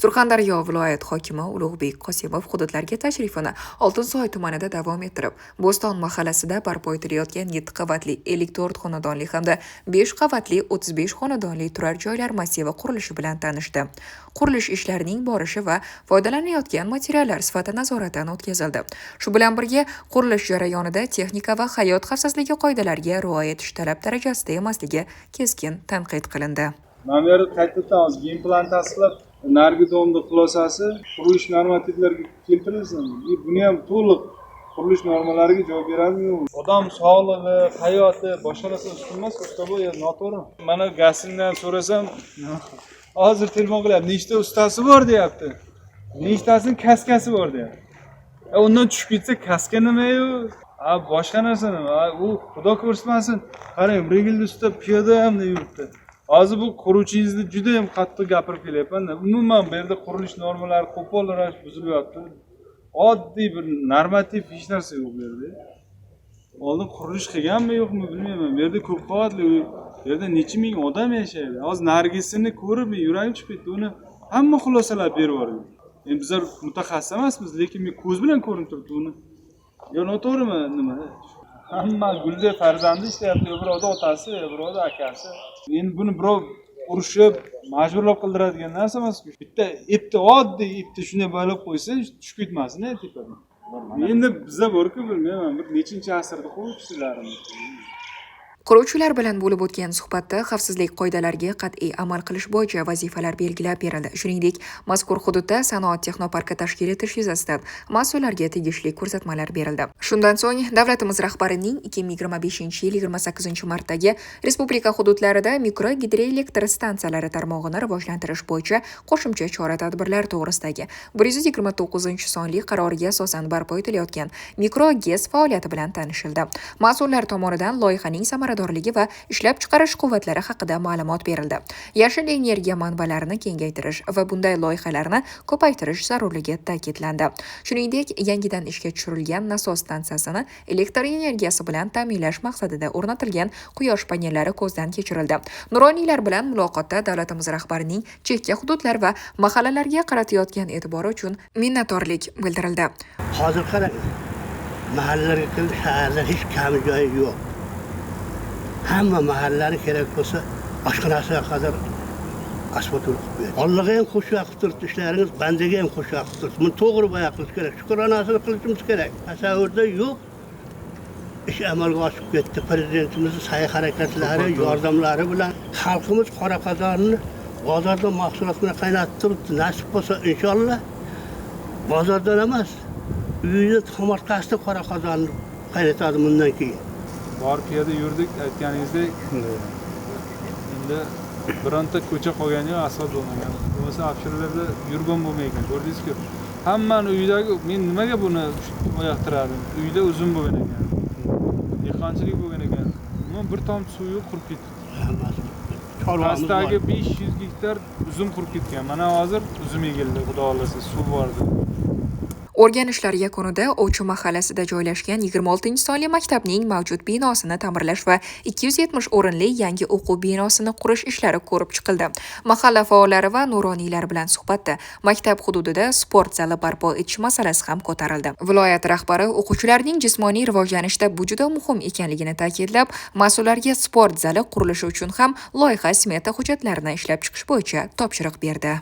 Surxondaryo viloyat hokimi Ulug'bek Qosimov hududlarga tashrifini Oltinsoy tumanida davom ettirib, Bo'ston mahallasida barpo etilayotgan 7 qavatli 54 xonadonli hamda 5 qavatli 35 xonadonli turar joylar massivi qurilishi bilan tanishdi. Qurilish ishlarining borishi va foydalanayotgan materiallar sifati nazoratdan o'tkazildi. Shu bilan birga qurilish jarayonida texnika va hayot xavfsizligi qoidalariga rioya etish talab darajasida emasligi keskin tanqid qilindi. Mana bu yerda ta'kidlamiz, game plan tasdiqlab, narigi domda xulosasi qurilish normativlariga keltirilsin. Buni ham to'liq qurilish normalariga javob beradimi? Odam sog'lig'i, hayoti boshqarasi ustun emas, usta bu noto'g'ri. Mana gazingdan so'rasam, hozir telefon qilyapti. Nechta ustasi bor deyapti. Nechtasining kaskasi bor deyapti. Undan tushib ketsa, kaska nima-yu? Boshqa narsa nima? U xudo ko'rsatmasin. Qarang, bir yilda usta piyoda ham yuribdi. Hozir bu quruvchingizni juda ham qattiq gapirib kelyapman-da. Umuman bu yerda qurilish normalari qo'pol ravishda buzilyapti. Oddiy bir normativ hech narsa yo'q bu yerda. Oldin qurilish qilganmi yo'qmi bilmayman. Bu yerda ko'p qavatli uy, bu yerda necha ming odam yashaydi. Hozir narigisini ko'rib yuragim chiqib ketdi. Uni hamma xulosalar berib yubordi. Endi bizlar mutaxassis emasmiz, lekin men ko'z bilan ko'rinib turibdi uni. Yo, noto'g'rimi nima? Hamma gulda farzandi ishlayapti, birovda otasi, birovda akasi. Endi buni birov urushib, majburlab qildiradigan narsa emas. Bitta ipni oddiy ipni shunday bo'lib qo'ysa, tushib ketmasin-a tepadan. Endi bizda bor-ku, bilmayman, bir nechinchi asrda quruvchilarimiz. Quruvchilar bilan bo'lib o'tgan suhbatda xavfsizlik qoidalariga qat'iy amal qilish bo'yicha vazifalar belgilab berildi. Shuningdek, mazkur hududda sanoat texnoparki tashkil etish yuzasidan mas'ullarga tegishli ko'rsatmalar berildi. Shundan so'ng davlatimiz rahbarining 2025-yil 28-martdagi respublika hududlarida mikro gidroelektr stansiyalari tarmog'ini rivojlantirish bo'yicha qo'shimcha chora-tadbirlar to'g'risidagi 129-sonli qaroriga asosan barpo etilayotgan mikro GES faoliyati bilan tanishildi. Mas'ullar tomonidan loyihaning samaradorligi va ishlab chiqarish quvvatlari haqida ma'lumot berildi. Yashil energiya manbalarini kengaytirish va bunday loyihalarni ko'paytirish zarurligi ta'kidlandi. Shuningdek, yangidan ishga tushirilgan nasos stansiyasini elektr energiyasi bilan ta'minlash maqsadida o'rnatilgan quyosh panellari ko'zdan kechirildi. Nuroniylar bilan muloqotda davlatimiz rahbarining chekka hududlar va mahallalarga qaratayotgan e'tibori uchun minnatdorlik bildirildi. Hozir qarang, mahallalarga keldi, shaharlar hech kami joyi yo'q. Hamma mahallalar kerak bo'lsa, oshxonasiga qadar asfalt urib qo'yadi. Allohga ham xushvaqt qilib turibdi ishlaringiz, bandaga ham xushvaqt qilib turibdi. Buni to'g'ri bayon qilish kerak. Shukronasini qilishimiz kerak. Tasavvurda yo'q. Ish amalga oshib ketdi. Prezidentimizning sa'y-harakatlari, yordamlari bilan xalqimiz qora qozonni bozorda mahsulot bilan qaynatib turibdi. Nasib bo'lsa inshaalloh bozordan emas, uyida tomorqasida qora qozonni qaynatadi bundan keyin. Bor piyoda yurdik, aytganingizdek. Endi bironta ko'cha qolgan yo'q, asfalt bo'lmagan. Bo'lmasa abshirlarda yurgan bo'lmaydi. Ko'rdingizku? Hammani uyidagi men nimaga buni oyoqtiradim? Uyda uzum bo'lgan ekan. Dehqonchilik bo'lgan ekan. Umuman bir tomchi suv yo'q, qurib ketdi. Hammasi. Pastdagi 500 gektar uzum qurib ketgan. Mana hozir uzum egildi, xudo xolasa, suv bordi. O'rganishlar yakunida Ovchi mahallasida joylashgan 26-sonli maktabning mavjud binosini ta'mirlash va 270 o'rinli yangi o'quv binosini qurish ishlari ko'rib chiqildi. Mahalla faollari va nuroniylar bilan suhbatda maktab hududida sport zali barpo etish masalasi ham ko'tarildi. Viloyat rahbari o'quvchilarning jismoniy rivojlanishida bu juda muhim ekanligini ta'kidlab, mas'ullarga sport zali qurilishi uchun ham loyiha smeta hujjatlarini ishlab chiqish bo'yicha topshiriq berdi.